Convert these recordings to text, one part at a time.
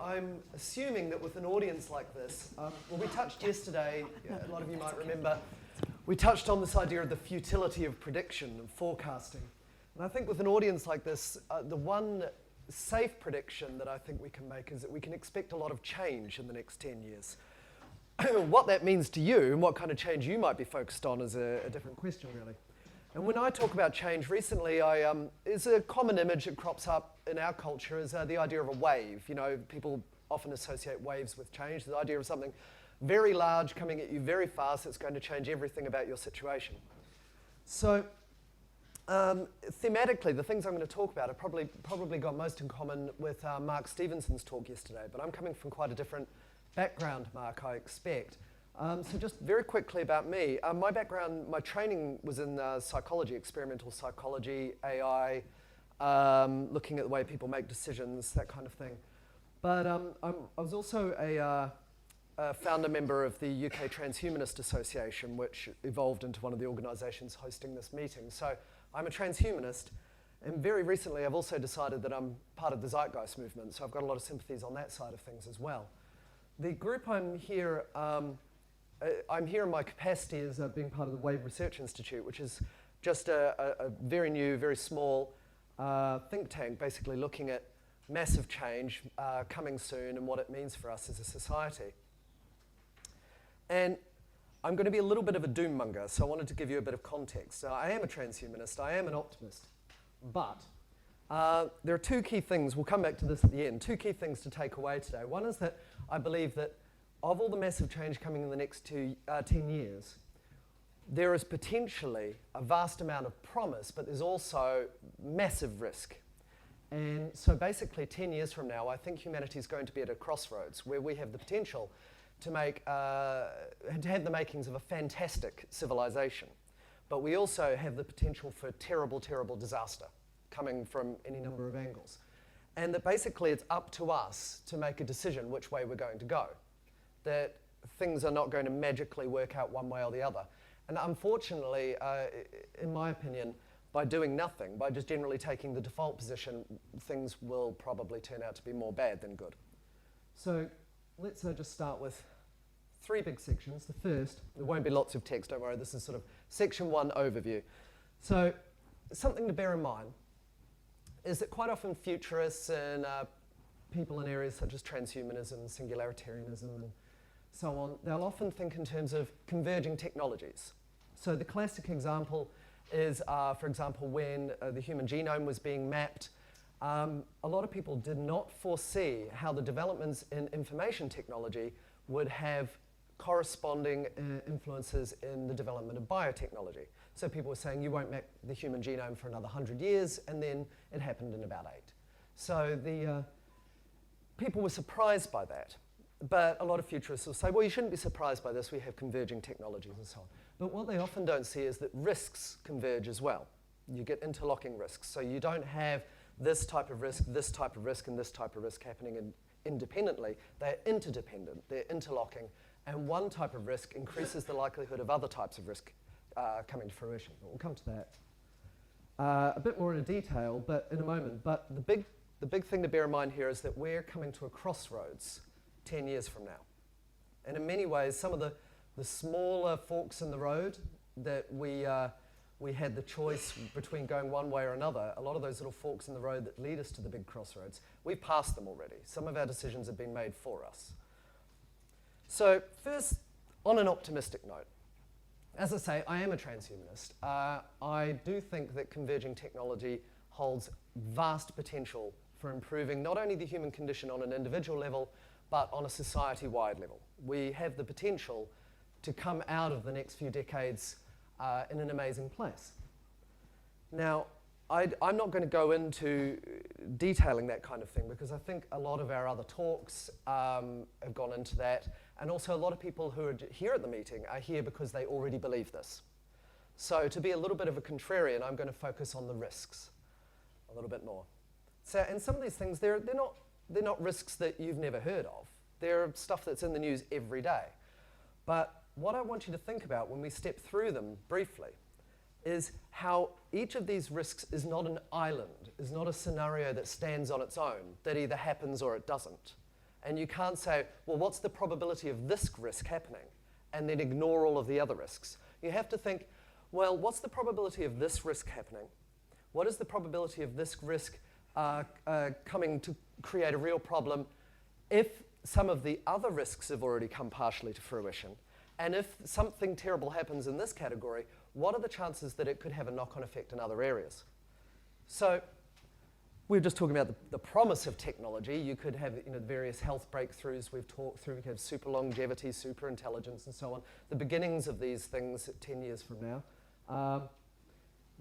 I'm assuming that with an audience like this, well, we touched yesterday, a lot of you might remember, we touched on this idea of the futility of prediction and forecasting. And I think with an audience like this, the one safe prediction that I think we can make is that we can expect a lot of change in the next 10 years. What that means to you and what kind of change you might be focused on is a different question, really. And when I talk about change recently, is a common image that crops up in our culture is the idea of a wave. You know, people often associate waves with change, the idea of something very large coming at you very fast that's going to change everything about your situation. So thematically, the things I'm going to talk about have probably got most in common with Mark Stevenson's talk yesterday, but I'm coming from quite a different background, Mark, I expect. So just very quickly about me. My background, my training was in psychology, experimental psychology, AI, looking at the way people make decisions, that kind of thing. But I was also a founder member of the UK Transhumanist Association, which evolved into one of the organisations hosting this meeting. So I'm a transhumanist, and very recently I've also decided that I'm part of the Zeitgeist movement, so I've got a lot of sympathies on that side of things as well. The group I'm here in my capacity as being part of the Wave Research Institute, which is just a very new, very small think tank, basically looking at massive change coming soon and what it means for us as a society. And I'm going to be a little bit of a doom monger, so I wanted to give you a bit of context. I am a transhumanist, I am an optimist, but there are two key things, we'll come back to this at the end, two key things to take away today. One is that I believe that of all the massive change coming in the next 10 years, there is potentially a vast amount of promise, but there's also massive risk. And so basically 10 years from now, I think humanity is going to be at a crossroads where we have the potential to have the makings of a fantastic civilization. But we also have the potential for terrible, terrible disaster coming from any number of angles. And that basically it's up to us to make a decision which way we're going to go. That things are not going to magically work out one way or the other. And unfortunately, in my opinion, by doing nothing, by just generally taking the default position, things will probably turn out to be more bad than good. So let's just start with three big sections. The first, there won't be lots of text, don't worry, this is sort of section one overview. So something to bear in mind is that quite often futurists and people in areas such as transhumanism, singularitarianism, and so on, they'll often think in terms of converging technologies. So the classic example is, for example, when the human genome was being mapped, a lot of people did not foresee how the developments in information technology would have corresponding influences in the development of biotechnology. So people were saying you won't map the human genome for another 100 years, and then it happened in about 8. So the people were surprised by that. But a lot of futurists will say, well, you shouldn't be surprised by this, we have converging technologies and so on. But what they often don't see is that risks converge as well. You get interlocking risks. So you don't have this type of risk, this type of risk, and this type of risk happening independently. They're interdependent, they're interlocking, and one type of risk increases the likelihood of other types of risk coming to fruition. We'll come to that a bit more in detail, but in a moment. But the big thing to bear in mind here is that we're coming to a crossroads 10 years from now. And in many ways, some of the smaller forks in the road that we had the choice between going one way or another, a lot of those little forks in the road that lead us to the big crossroads, we've passed them already. Some of our decisions have been made for us. So first, on an optimistic note, as I say, I am a transhumanist. I do think that converging technology holds vast potential for improving not only the human condition on an individual level, but on a society-wide level. We have the potential to come out of the next few decades in an amazing place. Now, I'm not going to go into detailing that kind of thing because I think a lot of our other talks have gone into that, and also a lot of people who are here at the meeting are here because they already believe this. So to be a little bit of a contrarian, I'm going to focus on the risks a little bit more. So, and some of these things, they're not risks that you've never heard of. They're stuff that's in the news every day. But what I want you to think about when we step through them briefly is how each of these risks is not an island, is not a scenario that stands on its own, that either happens or it doesn't. And you can't say, well, what's the probability of this risk happening? And then ignore all of the other risks. You have to think, well, what's the probability of this risk happening? What is the probability of this risk coming to create a real problem if some of the other risks have already come partially to fruition? And if something terrible happens in this category, what are the chances that it could have a knock-on effect in other areas? So we're just talking about the promise of technology. You could have various health breakthroughs we've talked through. You could have super longevity, super intelligence, and so on. The beginnings of these things 10 years from now.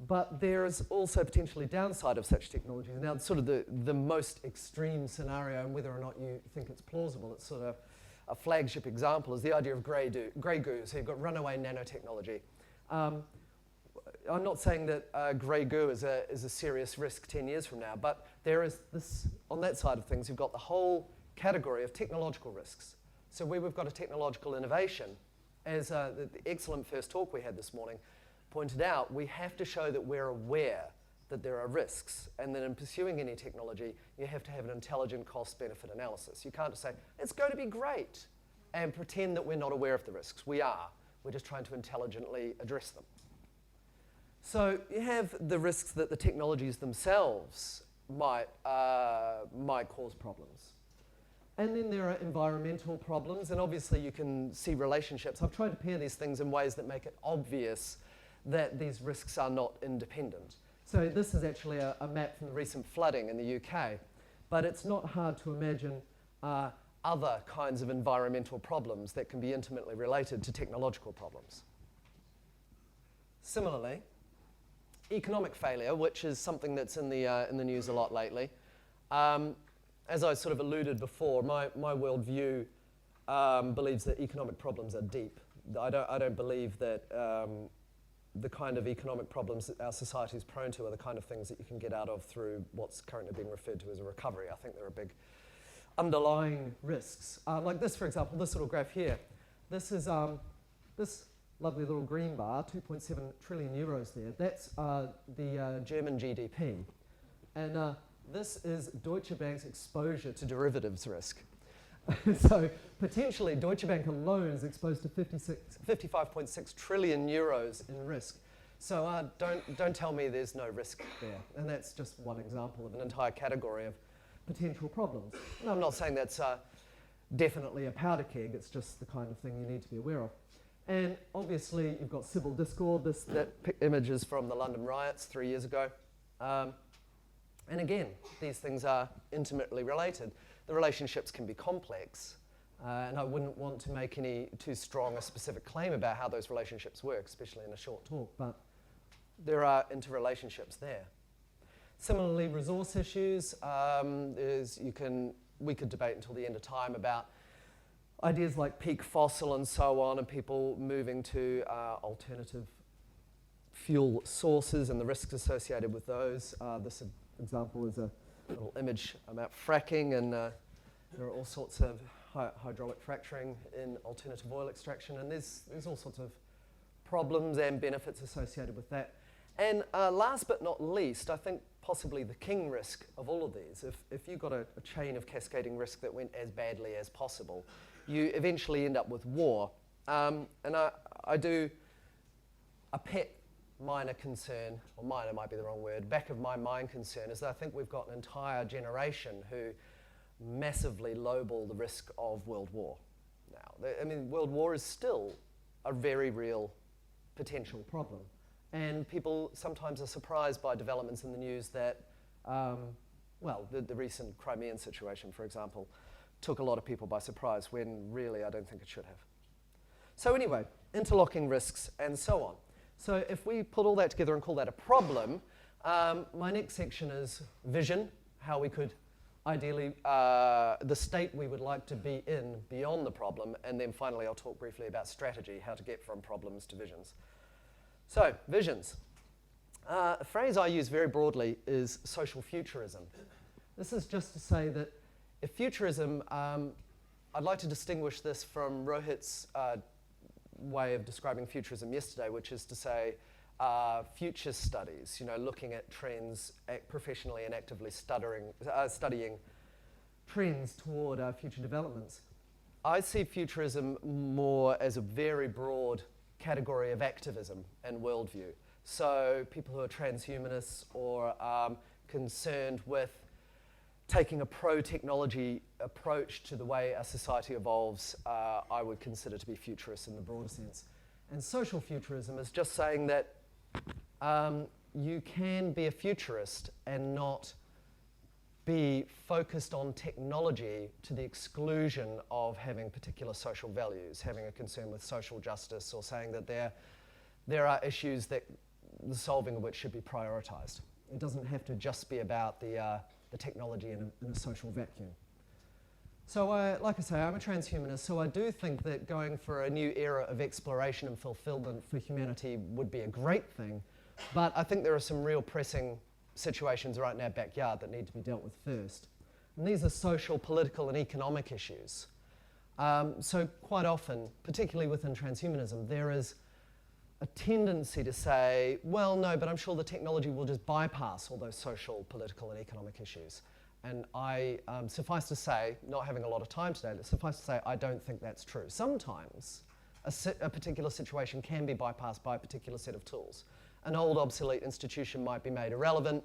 But there is also potentially downside of such technology. Now, it's sort of the most extreme scenario, and whether or not you think it's plausible, it's sort of a flagship example, is the idea of grey goo. So you've got runaway nanotechnology. I'm not saying that grey goo is a serious risk 10 years from now, but there is this, on that side of things, you've got the whole category of technological risks. So where we've got a technological innovation, as the excellent first talk we had this morning pointed out, we have to show that we're aware that there are risks, and that in pursuing any technology, you have to have an intelligent cost-benefit analysis. You can't just say, it's going to be great, and pretend that we're not aware of the risks. We are. We're just trying to intelligently address them. So you have the risks that the technologies themselves might cause problems. And then there are environmental problems, and obviously you can see relationships. I've tried to pair these things in ways that make it obvious that these risks are not independent. So this is actually a map from the recent flooding in the UK, but it's not hard to imagine other kinds of environmental problems that can be intimately related to technological problems. Similarly, economic failure, which is something that's in the news a lot lately. As I sort of alluded before, my worldview believes that economic problems are deep. I don't believe that the kind of economic problems that our society is prone to are the kind of things that you can get out of through what's currently being referred to as a recovery. I think there are big underlying risks. Like this, for example, this little graph here. This is this lovely little green bar, 2.7 trillion euros there. That's the German GDP. And this is Deutsche Bank's exposure to derivatives risk. So potentially, Deutsche Bank alone is exposed to 55.6 trillion euros in risk. So don't tell me there's no risk there. And that's just one example of an entire category of potential problems. And I'm not saying that's definitely a powder keg. It's just the kind of thing you need to be aware of. And obviously, you've got civil discord. That image is from the London riots 3 years ago. And again, these things are intimately related. The relationships can be complex, and I wouldn't want to make any too strong a specific claim about how those relationships work, especially in a short talk, but there are interrelationships there. Similarly, resource issues, we could debate until the end of time about ideas like peak fossil and so on, and people moving to alternative fuel sources and the risks associated with those. This example is a little image about fracking, and there are all sorts of hydraulic fracturing in alternative oil extraction, and there's all sorts of problems and benefits associated with that. And last but not least, I think possibly the king risk of all of these, if you've got a chain of cascading risk that went as badly as possible, you eventually end up with war. And I do a pet minor concern, or minor might be the wrong word, back of my mind concern is that I think we've got an entire generation who massively lowball the risk of world war. Now, I mean, world war is still a very real potential problem. And people sometimes are surprised by developments in the news that, the recent Crimean situation, for example, took a lot of people by surprise when really I don't think it should have. So anyway, interlocking risks and so on. So if we put all that together and call that a problem, my next section is vision, how we could ideally, the state we would like to be in beyond the problem, and then finally I'll talk briefly about strategy, how to get from problems to visions. So, visions. A phrase I use very broadly is social futurism. This is just to say that if futurism, I'd like to distinguish this from Rohit's way of describing futurism yesterday, which is to say future studies, looking at trends professionally and actively studying trends toward future developments. I see futurism more as a very broad category of activism and worldview. So people who are transhumanists or concerned with taking a pro-technology approach to the way a society evolves, I would consider to be futurists in the broader sense. And social futurism is just saying that you can be a futurist and not be focused on technology to the exclusion of having particular social values, having a concern with social justice, or saying that there are issues that the solving of which should be prioritized. It doesn't have to just be about the technology in a social vacuum. So like I say, I'm a transhumanist, so I do think that going for a new era of exploration and fulfillment for humanity would be a great thing, but I think there are some real pressing situations right in our backyard that need to be dealt with first. And these are social, political, and economic issues. So quite often, particularly within transhumanism, there is a tendency to say, well, no, but I'm sure the technology will just bypass all those social, political, and economic issues. And I, suffice to say, not having a lot of time today, but suffice to say, I don't think that's true. Sometimes a particular situation can be bypassed by a particular set of tools. An old, obsolete institution might be made irrelevant,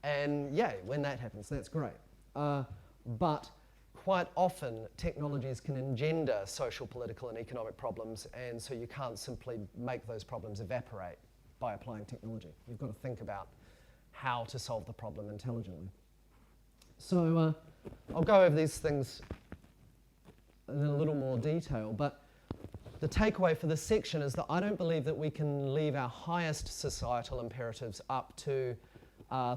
and yay, when that happens, that's great. But quite often, technologies can engender social, political, and economic problems, and so you can't simply make those problems evaporate by applying technology. You've got to think about how to solve the problem intelligently. So I'll go over these things in a little more detail, but the takeaway for this section is that I don't believe that we can leave our highest societal imperatives up to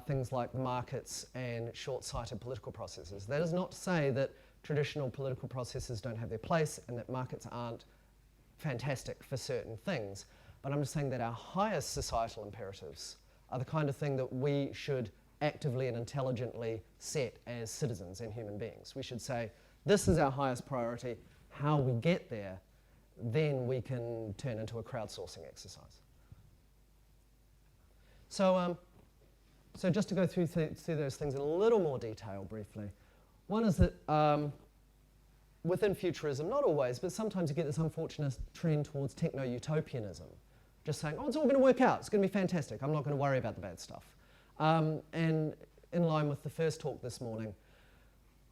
things like the markets and short-sighted political processes. That is not to say that traditional political processes don't have their place and that markets aren't fantastic for certain things, but I'm just saying that our highest societal imperatives are the kind of thing that we should actively and intelligently set as citizens and human beings. We should say, this is our highest priority. How we get there, then we can turn into a crowdsourcing exercise. So, so just to go through those things in a little more detail briefly. One is that within futurism, not always, but sometimes you get this unfortunate trend towards techno-utopianism. Just saying, oh, it's all going to work out. It's going to be fantastic. I'm not going to worry about the bad stuff. And in line with the first talk this morning,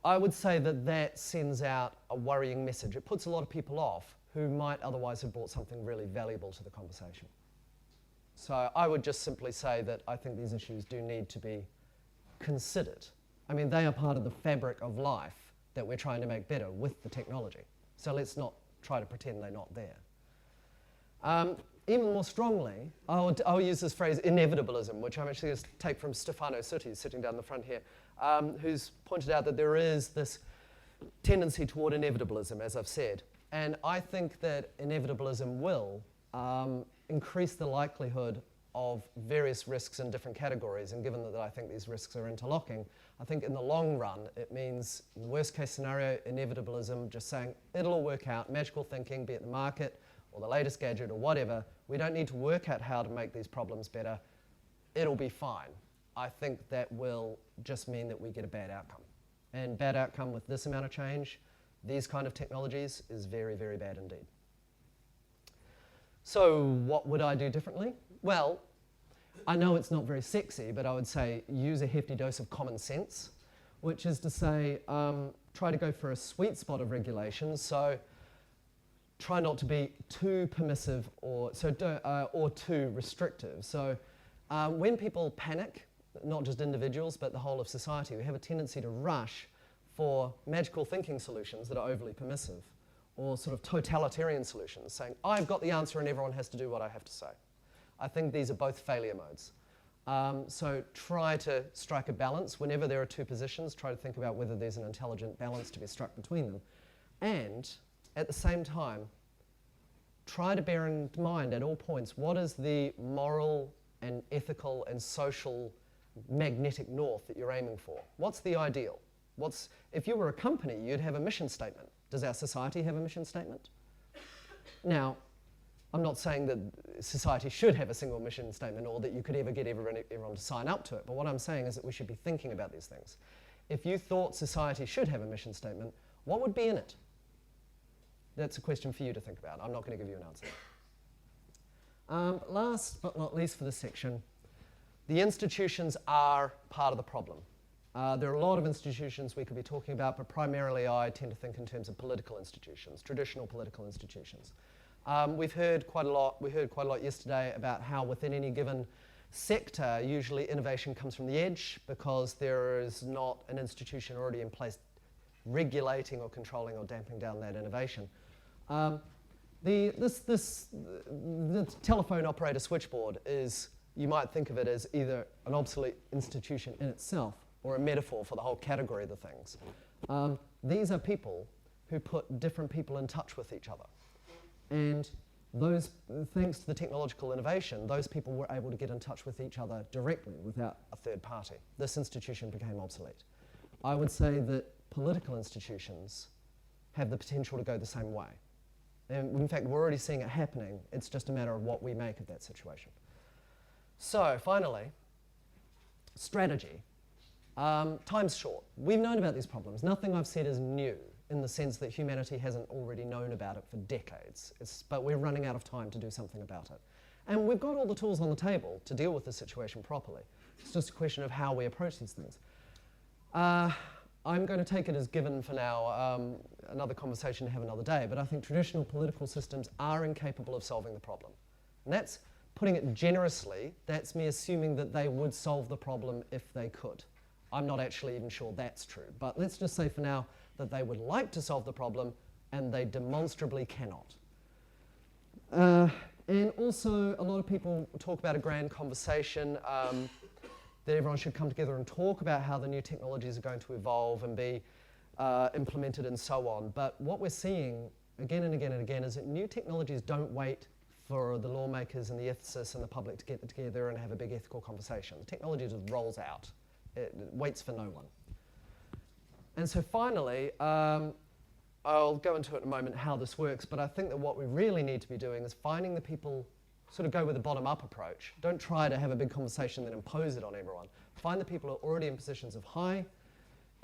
I would say that that sends out a worrying message. It puts a lot of people off who might otherwise have brought something really valuable to the conversation. So I would just simply say that I think these issues do need to be considered. I mean, they are part of the fabric of life that we're trying to make better with the technology. So let's not try to pretend they're not there. Even more strongly, I'll use this phrase inevitabilism, which I'm actually going to take from Stefano Sutti, who's sitting down the front here, who's pointed out that there is this tendency toward inevitabilism, as I've said. And I think that inevitabilism will increase the likelihood of various risks in different categories. And given that I think these risks are interlocking, I think in the long run, it means, in the worst case scenario, inevitabilism, just saying it'll all work out, magical thinking, be it the market or the latest gadget or whatever. We don't need to work out how to make these problems better. It'll be fine. I think that will just mean that we get a bad outcome. And bad outcome with this amount of change, these kind of technologies, is very, very bad indeed. So what would I do differently? Well, I know it's not very sexy, but I would say use a hefty dose of common sense, which is to say try to go for a sweet spot of regulation. So try not to be too permissive or too restrictive. So when people panic, not just individuals, but the whole of society, we have a tendency to rush for magical thinking solutions that are overly permissive, or sort of totalitarian solutions, saying, I've got the answer and everyone has to do what I have to say. I think these are both failure modes. So try to strike a balance. Whenever there are two positions, try to think about whether there's an intelligent balance to be struck between them. And at the same time, try to bear in mind at all points, what is the moral and ethical and social magnetic north that you're aiming for? What's the ideal? If you were a company, you'd have a mission statement. Does our society have a mission statement? Now, I'm not saying that society should have a single mission statement or that you could ever get everyone to sign up to it, but what I'm saying is that we should be thinking about these things. if you thought society should have a mission statement, what would be in it? That's a question for you to think about. I'm not going to give you an answer. Last but not least for this section, the institutions are part of the problem. There are a lot of institutions we could be talking about, but primarily I tend to think in terms of political institutions, traditional political institutions. We heard quite a lot yesterday about how within any given sector, usually innovation comes from the edge because there is not an institution already in place regulating or controlling or damping down that innovation. The telephone operator switchboard is, you might think of it as either an obsolete institution in itself or a metaphor for the whole category of the things. These are people who put different people in touch with each other. And those, thanks to the technological innovation, those people were able to get in touch with each other directly without a third party. This institution became obsolete. I would say that political institutions have the potential to go the same way. And in fact, we're already seeing it happening. It's just a matter of what we make of that situation. So finally, strategy. Time's short. We've known about these problems. Nothing I've said is new in the sense that humanity hasn't already known about it for decades. But we're running out of time to do something about it. And we've got all the tools on the table to deal with the situation properly. It's just a question of how we approach these things. I'm going to take it as given for now, another conversation to have another day, but I think traditional political systems are incapable of solving the problem. And that's, putting it generously, that's me assuming that they would solve the problem if they could. I'm not actually even sure that's true, but let's just say for now that they would like to solve the problem and they demonstrably cannot. And also, a lot of people talk about a grand conversation that everyone should come together and talk about how the new technologies are going to evolve and be implemented and so on. But what we're seeing again and again and again is that new technologies don't wait for the lawmakers and the ethicists and the public to get together and have a big ethical conversation. The technology just rolls out. It waits for no one. And so finally, I'll go into it in a moment how this works, but I think that what we really need to be doing is finding the people, sort of go with a bottom-up approach. Don't try to have a big conversation and then impose it on everyone. Find the people who are already in positions of high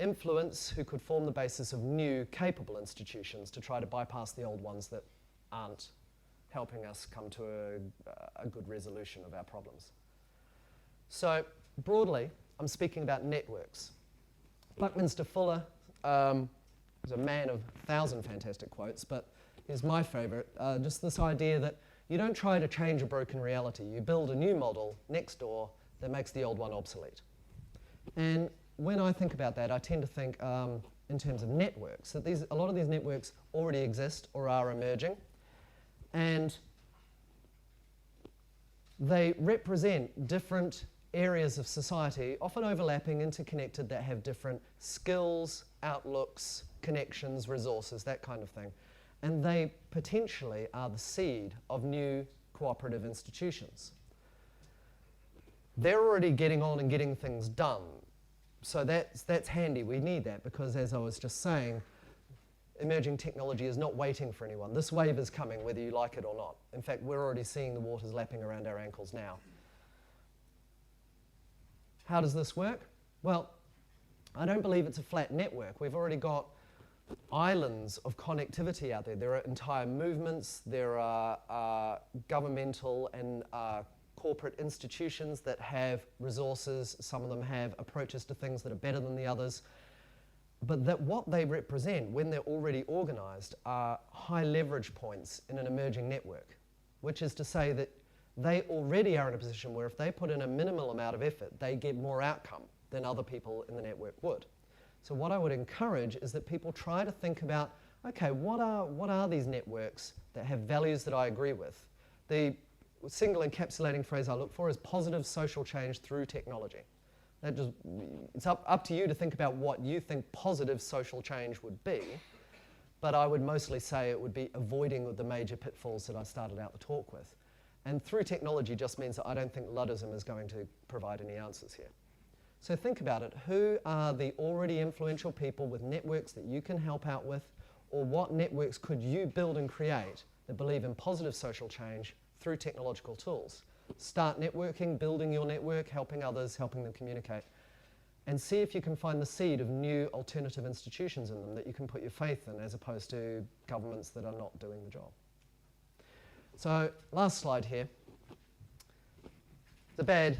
influence who could form the basis of new, capable institutions to try to bypass the old ones that aren't helping us come to a good resolution of our problems. So broadly, I'm speaking about networks. Buckminster Fuller is a man of 1,000 fantastic quotes, but here's my favorite, just this idea that you don't try to change a broken reality. You build a new model next door that makes the old one obsolete. And when I think about that, I tend to think in terms of networks, that a lot of these networks already exist or are emerging, and they represent different areas of society, often overlapping, interconnected, that have different skills, outlooks, connections, resources, that kind of thing. And they potentially are the seed of new cooperative institutions. They're already getting on and getting things done. So that's handy. We need that because, as I was just saying, emerging technology is not waiting for anyone. This wave is coming whether you like it or not. In fact, we're already seeing the waters lapping around our ankles now. How does this work? Well, I don't believe it's a flat network. We've already got islands of connectivity out there. There are entire movements, there are governmental and corporate institutions that have resources. Some of them have approaches to things that are better than the others. But that what they represent when they're already organized are high leverage points in an emerging network, which is to say that they already are in a position where if they put in a minimal amount of effort, they get more outcome than other people in the network would. So what I would encourage is that people try to think about, okay, what are these networks that have values that I agree with? The single encapsulating phrase I look for is positive social change through technology. It's up to you to think about what you think positive social change would be, but I would mostly say it would be avoiding the major pitfalls that I started out the talk with. And through technology just means that I don't think Luddism is going to provide any answers here. So think about it. Who are the already influential people with networks that you can help out with, or what networks could you build and create that believe in positive social change through technological tools? Start networking, building your network, helping others, helping them communicate. and see if you can find the seed of new alternative institutions in them that you can put your faith in, as opposed to governments that are not doing the job. So, last slide here. It's a bad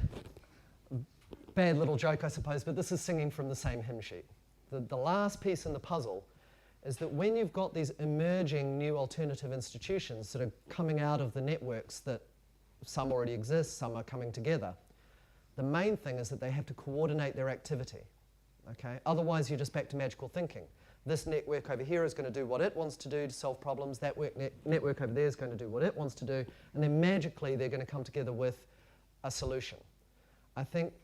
little joke, I suppose, but this is singing from the same hymn sheet. The last piece in the puzzle is that when you've got these emerging new alternative institutions that are coming out of the networks that some already exist, some are coming together, the main thing is that they have to coordinate their activity. Okay? Otherwise, you're just back to magical thinking. This network over here is going to do what it wants to do to solve problems. That network over there is going to do what it wants to do. And then magically, they're going to come together with a solution. I think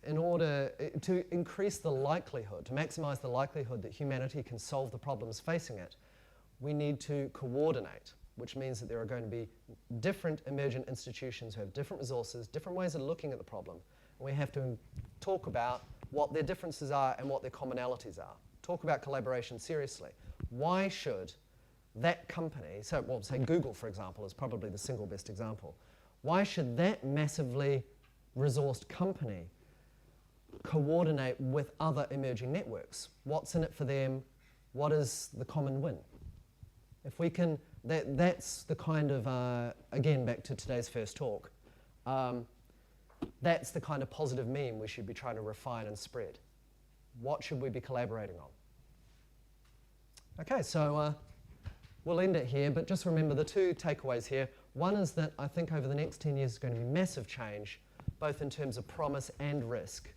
in order to increase the likelihood, to maximize the likelihood that humanity can solve the problems facing it, we need to coordinate, which means that there are going to be different emergent institutions who have different resources, different ways of looking at the problem. And we have to talk about what their differences are and what their commonalities are. Talk about collaboration seriously. Why should that company, so well, say Google, for example, is probably the single best example. Why should that massively resourced company coordinate with other emerging networks? What's in it for them? What is the common win? If we can, that's the kind of, again, back to today's first talk, that's the kind of positive meme we should be trying to refine and spread. What should we be collaborating on? Okay, so we'll end it here, but just remember the two takeaways here. One is that I think over the next 10 years is going to be massive change, both in terms of promise and risk.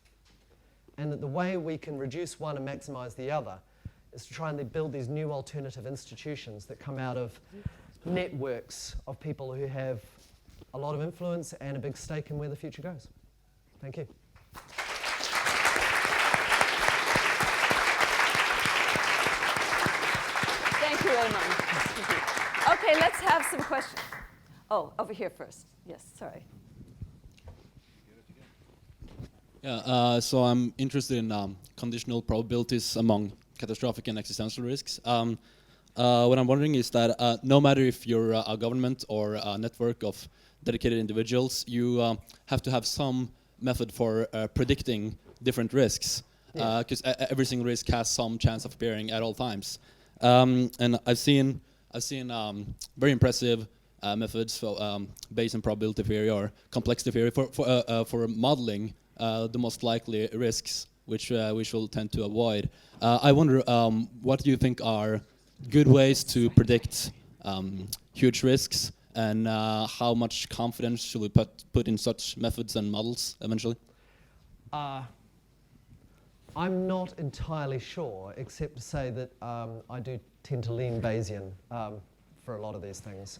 And that the way we can reduce one and maximize the other is to try and build these new alternative institutions that come out of networks of people who have a lot of influence and a big stake in where the future goes. Thank you. Thank you, Amon. Okay, let's have some questions. Oh, over here first. Yes, sorry. Yeah, so I'm interested in conditional probabilities among catastrophic and existential risks. What I'm wondering is that no matter if you're a government or a network of dedicated individuals, you have to have some method for predicting different risks, because every single risk has some chance of appearing at all times. And I've seen very impressive methods for, based on probability theory or complexity theory for modeling the most likely risks, which we'll tend to avoid. I wonder, what do you think are good ways to predict huge risks, and how much confidence should we put in such methods and models eventually? I'm not entirely sure, except to say that I do tend to lean Bayesian for a lot of these things.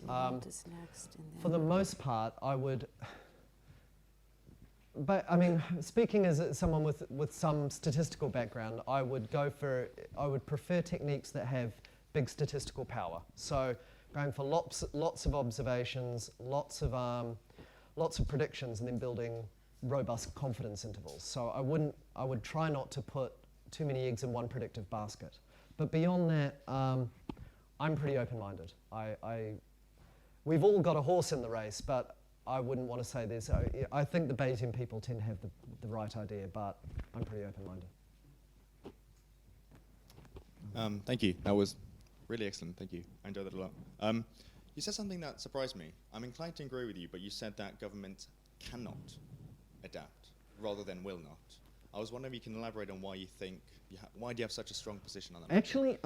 For the most part, I would... But I mean, speaking as someone with some statistical background, I would prefer techniques that have big statistical power. So going for lots of observations, lots of predictions, and then building robust confidence intervals. So I would try not to put too many eggs in one predictive basket. But beyond that, I'm pretty open-minded. We've all got a horse in the race, but I wouldn't want to say this. I think the Bayesian people tend to have the right idea, but I'm pretty open-minded. Thank you. That was really excellent. Thank you. I enjoyed that a lot. You said something that surprised me. I'm inclined to agree with you, but you said that government cannot adapt rather than will not. I was wondering if you can elaborate on why you think, why do you have such a strong position on that? Actually,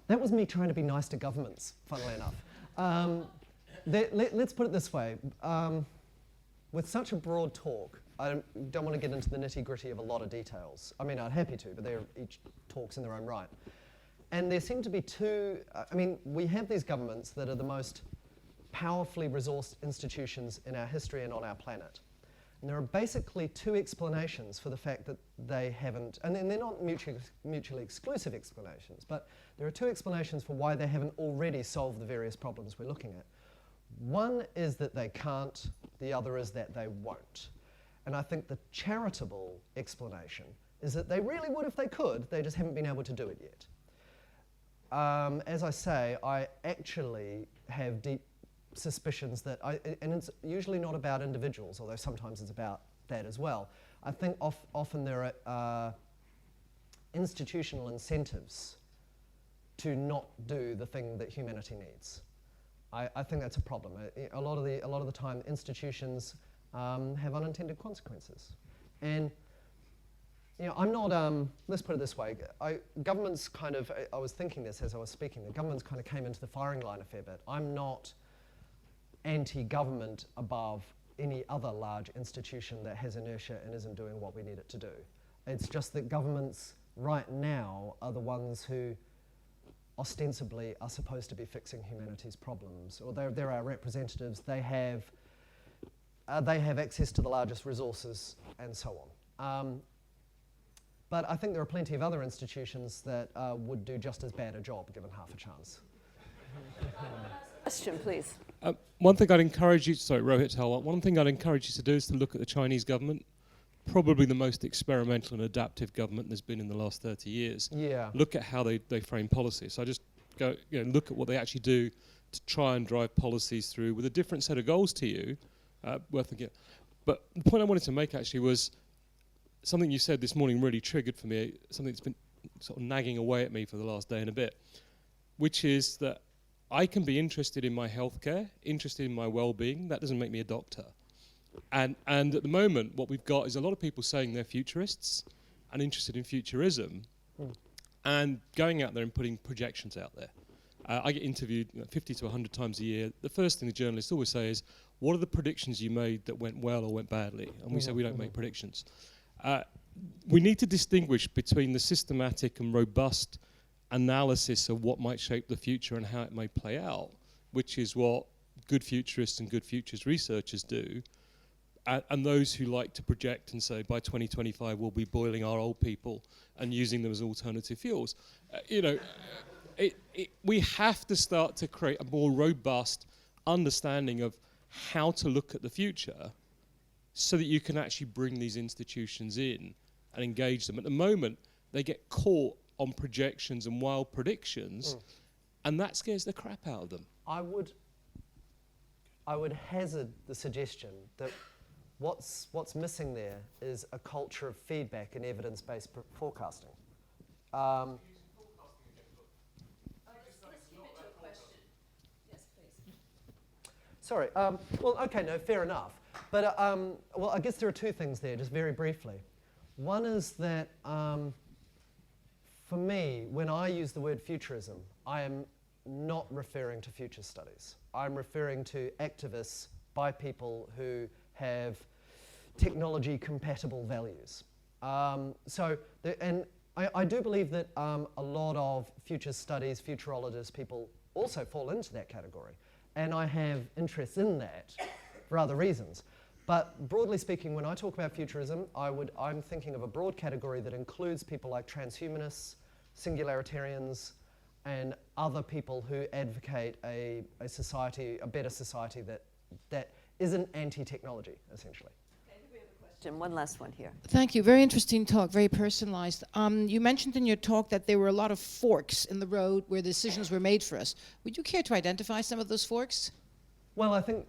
that was me trying to be nice to governments, funnily enough. Let's put it this way. With such a broad talk, I don't want to get into the nitty-gritty of a lot of details. I mean, I'd happy to, but they're each talks in their own right. And there seem to be two, I mean, we have these governments that are the most powerfully resourced institutions in our history and on our planet. And there are basically two explanations for the fact that they haven't, and they're not mutually exclusive explanations, but there are two explanations for why they haven't already solved the various problems we're looking at. One is that they can't, the other is that they won't. And I think the charitable explanation is that they really would if they could, they just haven't been able to do it yet. As I say, I actually have deep suspicions that, and it's usually not about individuals, although sometimes it's about that as well, I think often there are institutional incentives to not do the thing that humanity needs. I think that's a problem. A lot of the time, institutions have unintended consequences, and I'm not. Let's put it this way: governments kind of. I was thinking this as I was speaking. The governments kind of came into the firing line a fair bit. I'm not anti-government above any other large institution that has inertia and isn't doing what we need it to do. It's just that governments right now are the ones who ostensibly are supposed to be fixing humanity's problems, or they're our representatives. They have access to the largest resources and so on. But I think there are plenty of other institutions that would do just as bad a job given half a chance. Question, please. One thing I'd encourage you, sorry, Rohit Talwar, one thing I'd encourage you to do is to look at the Chinese government, probably the most experimental and adaptive government there's been in the last 30 years. Yeah. Look at how they frame policy. So I just go, look at what they actually do to try and drive policies through with a different set of goals to you, worth thinking. But the point I wanted to make actually was something you said this morning really triggered for me, something that's been sort of nagging away at me for the last day and a bit, which is that I can be interested in my healthcare, interested in my well-being. That doesn't make me a doctor. And at the moment, what we've got is a lot of people saying they're futurists and interested in futurism and going out there and putting projections out there. I get interviewed 50 to 100 times a year. The first thing the journalists always say is, what are the predictions you made that went well or went badly? And we say we don't make predictions. We need to distinguish between the systematic and robust analysis of what might shape the future and how it may play out, which is what good futurists and good futures researchers do, and those who like to project and say by 2025 we'll be boiling our old people and using them as alternative fuels. We have to start to create a more robust understanding of how to look at the future so that you can actually bring these institutions in and engage them. At the moment, they get caught on projections and wild predictions, and that scares the crap out of them. I would hazard the suggestion that what's missing there is a culture of feedback and evidence-based forecasting. Let's keep it to a question. Yes, please. Sorry. Well, okay, no, fair enough. But well, I guess there are two things there, just very briefly. One is that for me, when I use the word futurism, I am not referring to future studies. I'm referring to activists by people who have technology-compatible values. And I do believe that a lot of future studies, futurologists, people also fall into that category. And I have interest in that for other reasons. But broadly speaking, when I talk about futurism, I'm thinking of a broad category that includes people like transhumanists, singularitarians, and other people who advocate a society, a better society that isn't anti-technology, essentially. Okay, I think we have a question. One last one here. Thank you. Very interesting talk, very personalized. You mentioned in your talk that there were a lot of forks in the road where decisions were made for us. Would you care to identify some of those forks? Well, I think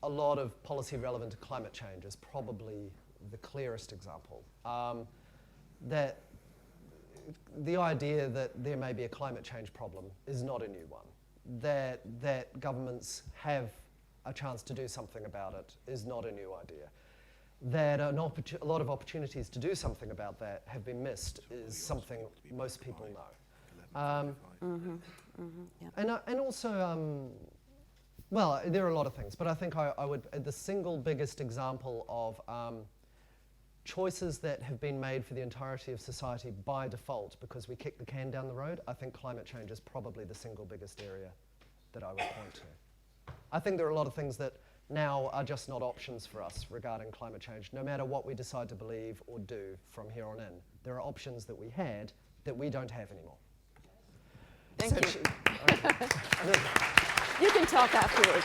a lot of policy relevant to climate change is probably the clearest example. That the idea that there may be a climate change problem is not a new one. That governments have a chance to do something about it is not a new idea. That a lot of opportunities to do something about that have been missed is something most people know. Yeah. And also, well, there are a lot of things, but I think I would, the single biggest example of choices that have been made for the entirety of society by default because we kick the can down the road, I think climate change is probably the single biggest area that I would point to. I think there are a lot of things that now are just not options for us regarding climate change. No matter what we decide to believe or do from here on in, there are options that we had that we don't have anymore. Thank you. You can talk afterwards.